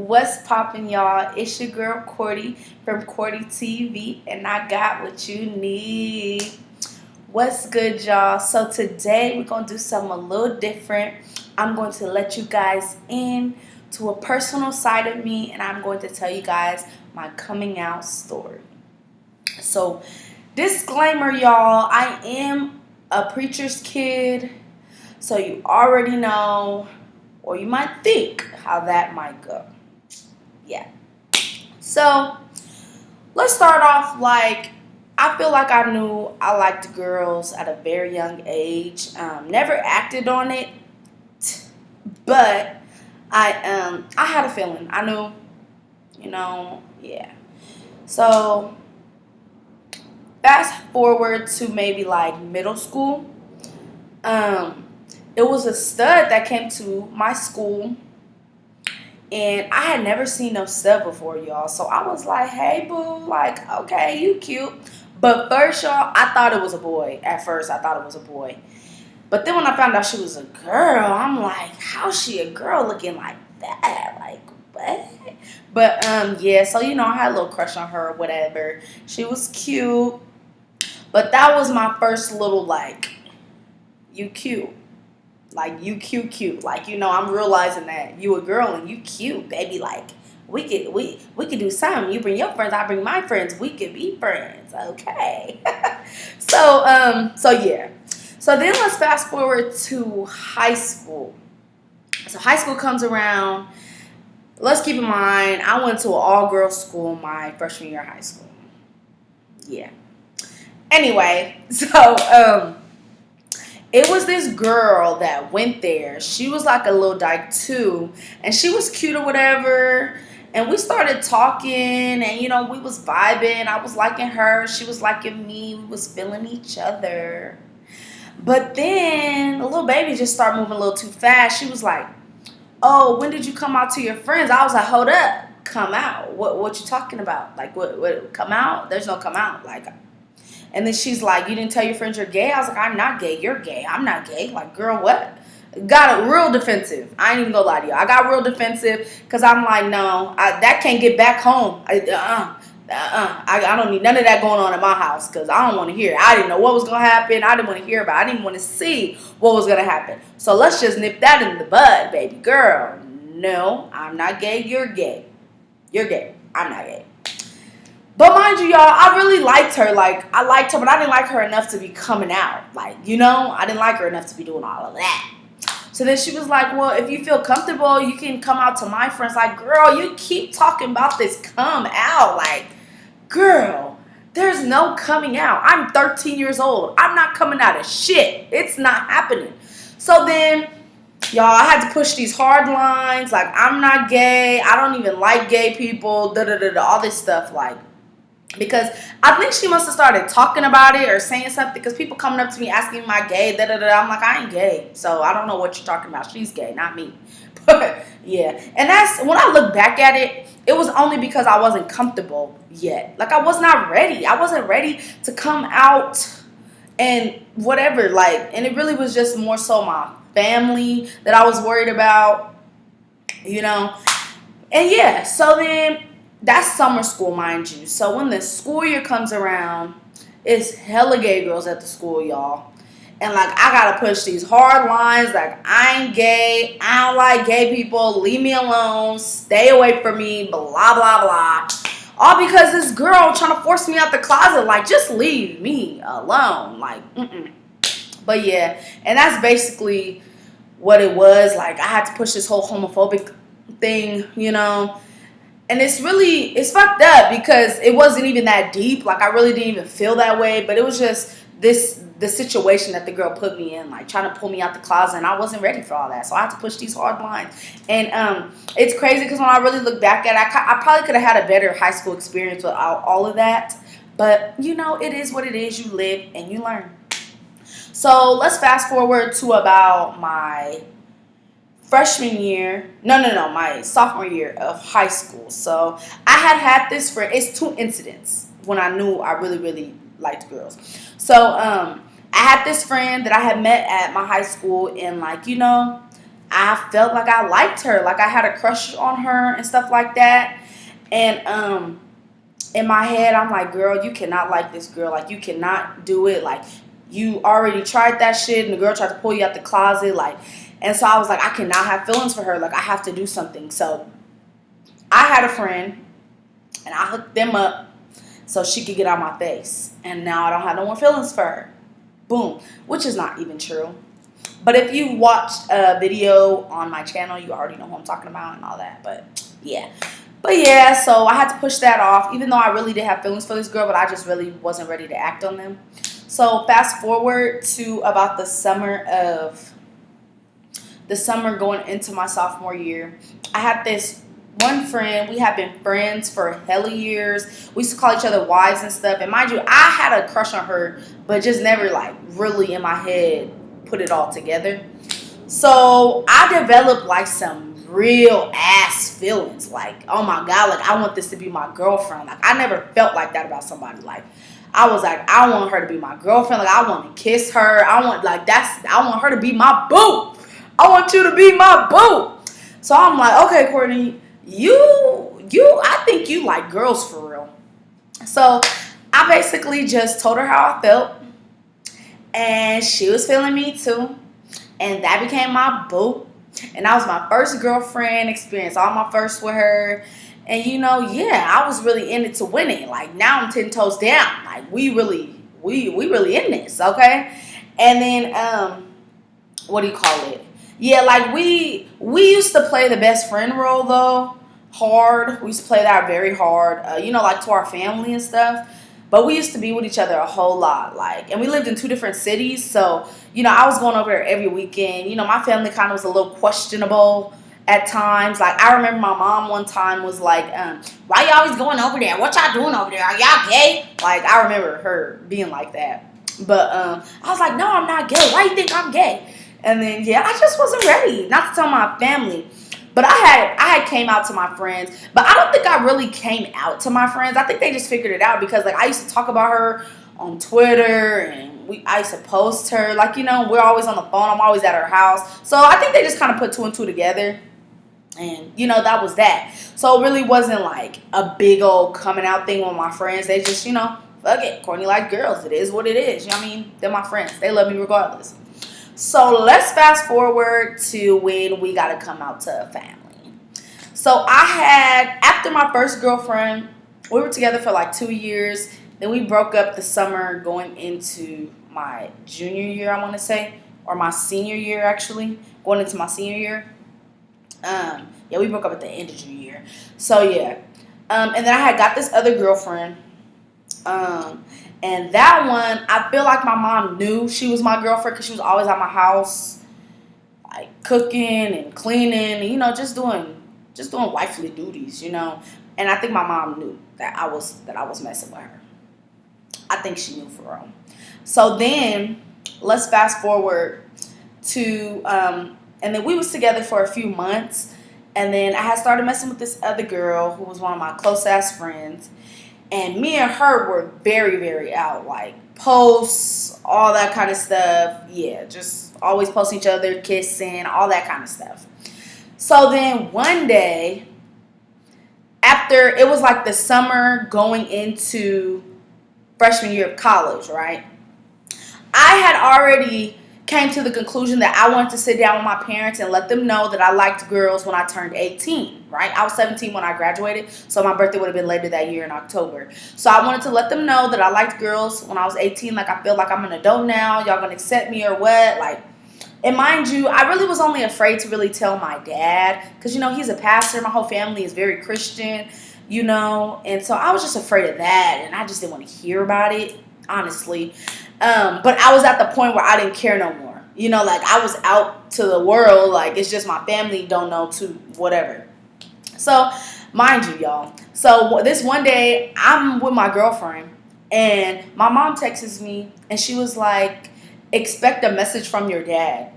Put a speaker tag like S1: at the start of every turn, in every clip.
S1: What's poppin', y'all? It's your girl Cordy from Cordy TV, and I got what you need. What's good, y'all? So today we're gonna do something a little different. I'm going to let you guys in to a personal side of me, and I'm going to tell you guys my coming out story. So, disclaimer, y'all, I am a preacher's kid, so you already know, or you might think how that might go. Yeah. So let's start off like I feel like I knew I liked girls at a very young age. Never acted on it, but I had a feeling. I knew, yeah. So fast forward to maybe like middle school. Um, it was a stud that came to my school, and I had never seen no stud before, y'all. So I was like, hey, boo, like, okay, you cute. But first, y'all, I thought it was a boy. At first, I thought it was a boy. But then when I found out she was a girl, I'm like, how's she a girl looking like that? Like, what? But, yeah, so, I had a little crush on her or whatever. She was cute. But that was my first little, like, you cute. Like, you cute. Like, I'm realizing that you a girl and you cute, baby. Like, we could do something. You bring your friends, I bring my friends. We could be friends, okay? So yeah. So then let's fast forward to high school. So high school comes around. Let's keep in mind, I went to an all-girls school my freshman year of high school. Yeah. Anyway, so it was this girl that went there. She was like a little dyke too, and she was cute or whatever. And we started talking, and we was vibing. I was liking her, she was liking me. We was feeling each other. But then the little baby just started moving a little too fast. She was like, "Oh, when did you come out to your friends?" I was like, "Hold up, come out? What you talking about? Like, what come out? There's no come out, like." And then she's like, "You didn't tell your friends you're gay?" I was like, "I'm not gay. You're gay. I'm not gay." Like, girl, what? Got real defensive. I ain't even gonna lie to you. I got real defensive because I'm like, no, that can't get back home. I don't need none of that going on in my house because I don't want to hear it. I didn't know what was going to happen. I didn't want to hear about it. I didn't want to see what was going to happen. So let's just nip that in the bud, baby girl. No, I'm not gay. You're gay. You're gay. I'm not gay. But mind you, y'all, I really liked her. Like, I liked her, but I didn't like her enough to be coming out. Like, I didn't like her enough to be doing all of that. So then she was like, well, if you feel comfortable, you can come out to my friends. Like, girl, you keep talking about this come out. Like, girl, there's no coming out. I'm 13 years old. I'm not coming out of shit. It's not happening. So then, y'all, I had to push these hard lines. Like, I'm not gay. I don't even like gay people. All this stuff. Like, because I think she must have started talking about it or saying something because people coming up to me asking, am I gay? I'm like, I ain't gay. So I don't know what you're talking about. She's gay, not me. But yeah. And that's when I look back at it, it was only because I wasn't comfortable yet. Like, I was not ready. I wasn't ready to come out and whatever. Like, and it really was just more so my family that I was worried about, And yeah, so then that's summer school, mind you. So when the school year comes around, it's hella gay girls at the school, y'all. And like, I gotta push these hard lines. Like, I ain't gay. I don't like gay people. Leave me alone. Stay away from me. Blah, blah, blah. All because this girl trying to force me out the closet. Like, just leave me alone. Like, mm-mm. But yeah, and that's basically what it was. Like, I had to push this whole homophobic thing, And it's fucked up because it wasn't even that deep. Like, I really didn't even feel that way. But it was just the situation that the girl put me in, like trying to pull me out the closet. And I wasn't ready for all that. So I had to push these hard lines. And it's crazy because when I really look back at it, I probably could have had a better high school experience without all of that. But, it is what it is. You live and you learn. So let's fast forward to about my freshman year, my sophomore year of high school. So I had this friend. It's two incidents when I knew I really, really liked girls. So I had this friend that I had met at my high school, and like, I felt like I liked her, like I had a crush on her and stuff like that. And in my head, I'm like, girl, you cannot like this girl. Like, you cannot do it. Like, you already tried that shit, and the girl tried to pull you out the closet. Like, and so I was like, I cannot have feelings for her. Like, I have to do something. So I had a friend, and I hooked them up so she could get out my face. And now I don't have no more feelings for her. Boom. Which is not even true. But if you watched a video on my channel, you already know who I'm talking about and all that. But yeah, so I had to push that off, even though I really did have feelings for this girl, but I just really wasn't ready to act on them. So fast forward to about the summer going into my sophomore year. I had this one friend. We had been friends for hella years. We used to call each other wives and stuff. And mind you, I had a crush on her, but just never like really in my head put it all together. So I developed like some real ass feelings. Like, oh my God, like I want this to be my girlfriend. Like I never felt like that about somebody. Like I was like, I want her to be my girlfriend. Like I want to kiss her. I want her to be my boo. I want you to be my boo. So I'm like, okay, Courtney, I think you like girls for real. So I basically just told her how I felt. And she was feeling me too. And that became my boo. And that was my first girlfriend experience. All my first with her. And I was really in it to win it. Like now I'm 10 toes down. Like we really in this, okay? And then what do you call it? Yeah, like we used to play the best friend role though. Hard. We used to play that very hard. Like to our family and stuff. But we used to be with each other a whole lot, like, and we lived in 2 different cities, so, I was going over there every weekend. My family kind of was a little questionable at times. Like, I remember my mom one time was like, why y'all always going over there? What y'all doing over there? Are y'all gay? Like, I remember her being like that. But I was like, no, I'm not gay. Why you think I'm gay? And then, I just wasn't ready, not to tell my family. But I had came out to my friends, but I don't think I really came out to my friends. I think they just figured it out because like I used to talk about her on Twitter and I used to post her. Like, we're always on the phone. I'm always at her house. So I think they just kind of put 2 and 2 together. And, that was that. So it really wasn't like a big old coming out thing with my friends. They just, fuck it. Courtney like girls. It is what it is. You know what I mean? They're my friends. They love me regardless. So let's fast forward to when we got to come out to a family. So after my first girlfriend, we were together for like 2 years. Then we broke up the summer going into my junior year, I want to say, or my senior year actually, going into my senior year. We broke up at the end of junior year. So yeah, and then I had got this other girlfriend. And that one, I feel like my mom knew she was my girlfriend because she was always at my house, like cooking and cleaning, and, just doing wifely duties, And I think my mom knew that I was messing with her. I think she knew for real. So then, let's fast forward to, and then we was together for a few months, and then I had started messing with this other girl who was one of my close ass friends. And me and her were very, very out, like posts, all that kind of stuff. Yeah, just always posting each other, kissing, all that kind of stuff. So then one day, after it was like the summer going into freshman year of college, right? I had already came to the conclusion that I wanted to sit down with my parents and let them know that I liked girls when I turned 18, right? I was 17 when I graduated, so my birthday would have been later that year in October. So I wanted to let them know that I liked girls when I was 18. Like, I feel like I'm an adult now. Y'all gonna accept me or what? Like, and mind you, I really was only afraid to really tell my dad because, he's a pastor. My whole family is very Christian, and so I was just afraid of that, and I just didn't want to hear about it, honestly. But I was at the point where I didn't care no more. Like I was out to the world. Like it's just my family don't know to whatever. So mind you, y'all. So this one day I'm with my girlfriend and my mom texts me and she was like, expect a message from your dad.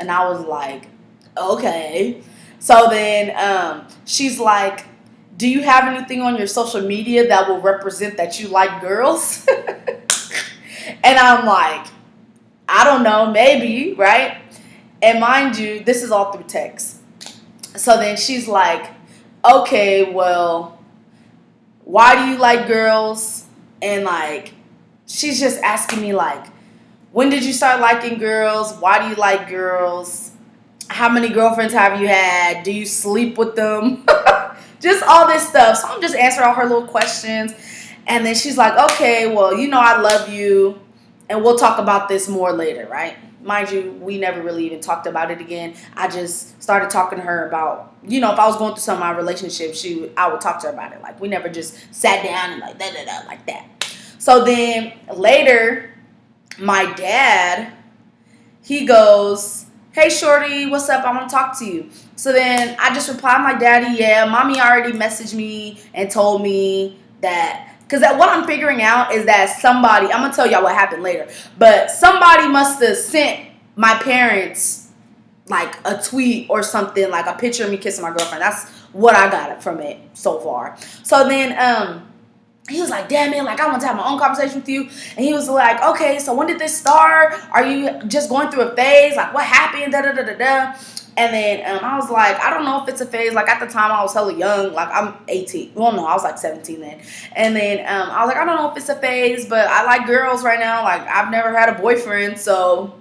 S1: And I was like, okay. So then she's like, do you have anything on your social media that will represent that you like girls? And I'm like, I don't know, maybe, right? And mind you, this is all through text. So then she's like, okay, well, why do you like girls? And like, she's just asking me like, when did you start liking girls? Why do you like girls? How many girlfriends have you had? Do you sleep with them? Just all this stuff. So I'm just answering all her little questions. And then she's like, okay, well, you know I love you. And we'll talk about this more later, right? Mind you, we never really even talked about it again. I just started talking to her about, you know, if I was going through some of my relationships, I would talk to her about it. Like, we never just sat down and like, da-da-da, like that. So then later, my dad, he goes, hey, shorty, what's up? I want to talk to you. So then I just replied my daddy, yeah, mommy already messaged me and told me that, because what I'm figuring out is that somebody, I'm going to tell y'all what happened later, but somebody must have sent my parents like a tweet or something, like a picture of me kissing my girlfriend. That's what I got from it so far. So then, he was like, damn, man, like, I want to have my own conversation with you. And he was like, okay, so when did this start? Are you just going through a phase? Like, what happened? Da-da-da-da-da. And then I was like, I don't know if it's a phase. Like, at the time, I was hella young. Like, I'm 18. Well, no, I was like 17 then. And then I was like, I don't know if it's a phase, but I like girls right now. Like, I've never had a boyfriend, so...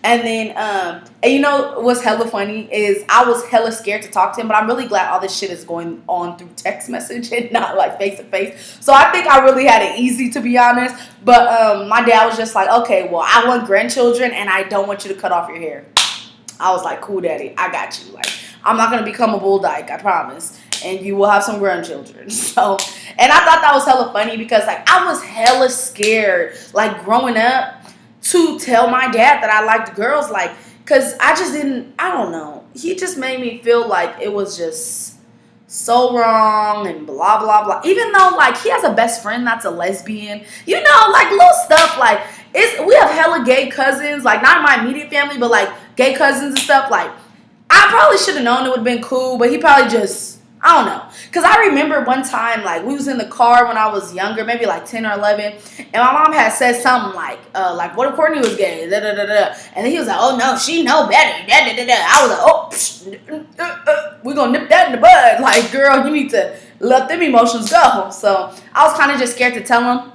S1: And then, and you know what's hella funny is I was hella scared to talk to him, but I'm really glad all this shit is going on through text message and not like face to face. So I think I really had it easy, to be honest. But my dad was just like, okay, well, I want grandchildren and I don't want you to cut off your hair. I was like, cool, daddy, I got you. Like, I'm not going to become a bull dyke, I promise. And you will have some grandchildren. So, and I thought that was hella funny because like I was hella scared, like growing up, to tell my dad that I liked girls, like, because I just didn't, I don't know. He just made me feel like it was just so wrong and blah, blah, blah. Even though, like, he has a best friend that's a lesbian. You know, like, little stuff, like, we have hella gay cousins, like, not in my immediate family, but, like, gay cousins and stuff. Like, I probably should have known it would have been cool, but he probably just, I don't know. Because I remember one time, like, we was in the car when I was younger, maybe like 10 or 11, and my mom had said something like what if Courtney was gay, da da da da. And then he was like, oh no, she know better, da da da da. I was like, oh, we're going to nip that in the bud. Like, girl, you need to let them emotions go. So I was kind of just scared to tell him.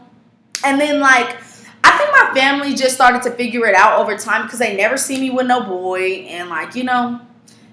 S1: And then, like, I think my family just started to figure it out over time because they never see me with no boy. And, like, you know,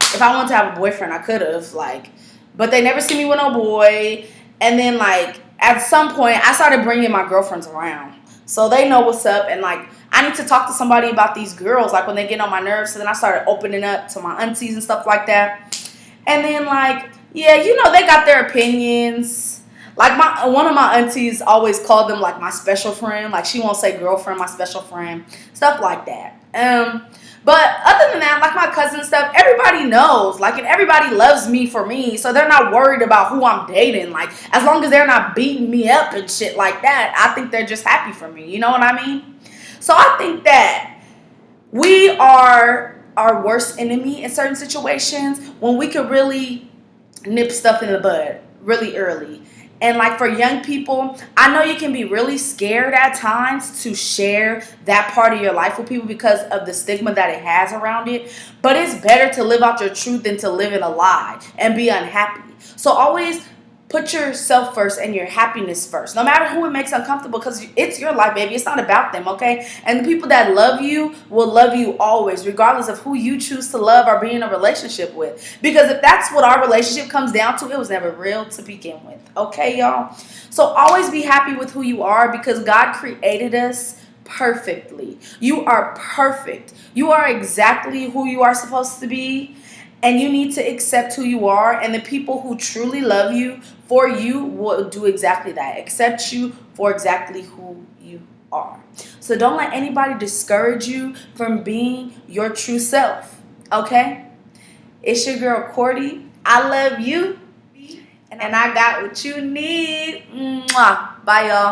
S1: if I wanted to have a boyfriend, I could have, like, but they never see me with no boy. And then, like, at some point, I started bringing my girlfriends around. So they know what's up. And, like, I need to talk to somebody about these girls, like, when they get on my nerves. So then I started opening up to my aunties and stuff like that. And then, like, yeah, you know, they got their opinions. Like, one of my aunties always called them, like, my special friend. Like, she won't say girlfriend, my special friend. Stuff like that. But other than that, like my cousin stuff, everybody knows. Like, and everybody loves me for me. So they're not worried about who I'm dating. Like, as long as they're not beating me up and shit like that, I think they're just happy for me. You know what I mean? So I think that we are our worst enemy in certain situations when we could really nip stuff in the bud really early. And like for young people, I know you can be really scared at times to share that part of your life with people because of the stigma that it has around it. But it's better to live out your truth than to live in a lie and be unhappy. So always put yourself first and your happiness first, no matter who it makes uncomfortable, because it's your life, baby. It's not about them, okay? And the people that love you will love you always, regardless of who you choose to love or be in a relationship with. Because if that's what our relationship comes down to, it was never real to begin with, okay, y'all? So always be happy with who you are because God created us perfectly. You are perfect. You are exactly who you are supposed to be. And you need to accept who you are. And the people who truly love you for you will do exactly that. Accept you for exactly who you are. So don't let anybody discourage you from being your true self. Okay? It's your girl, Cordy. I love you. And I got what you need. Mwah. Bye, y'all.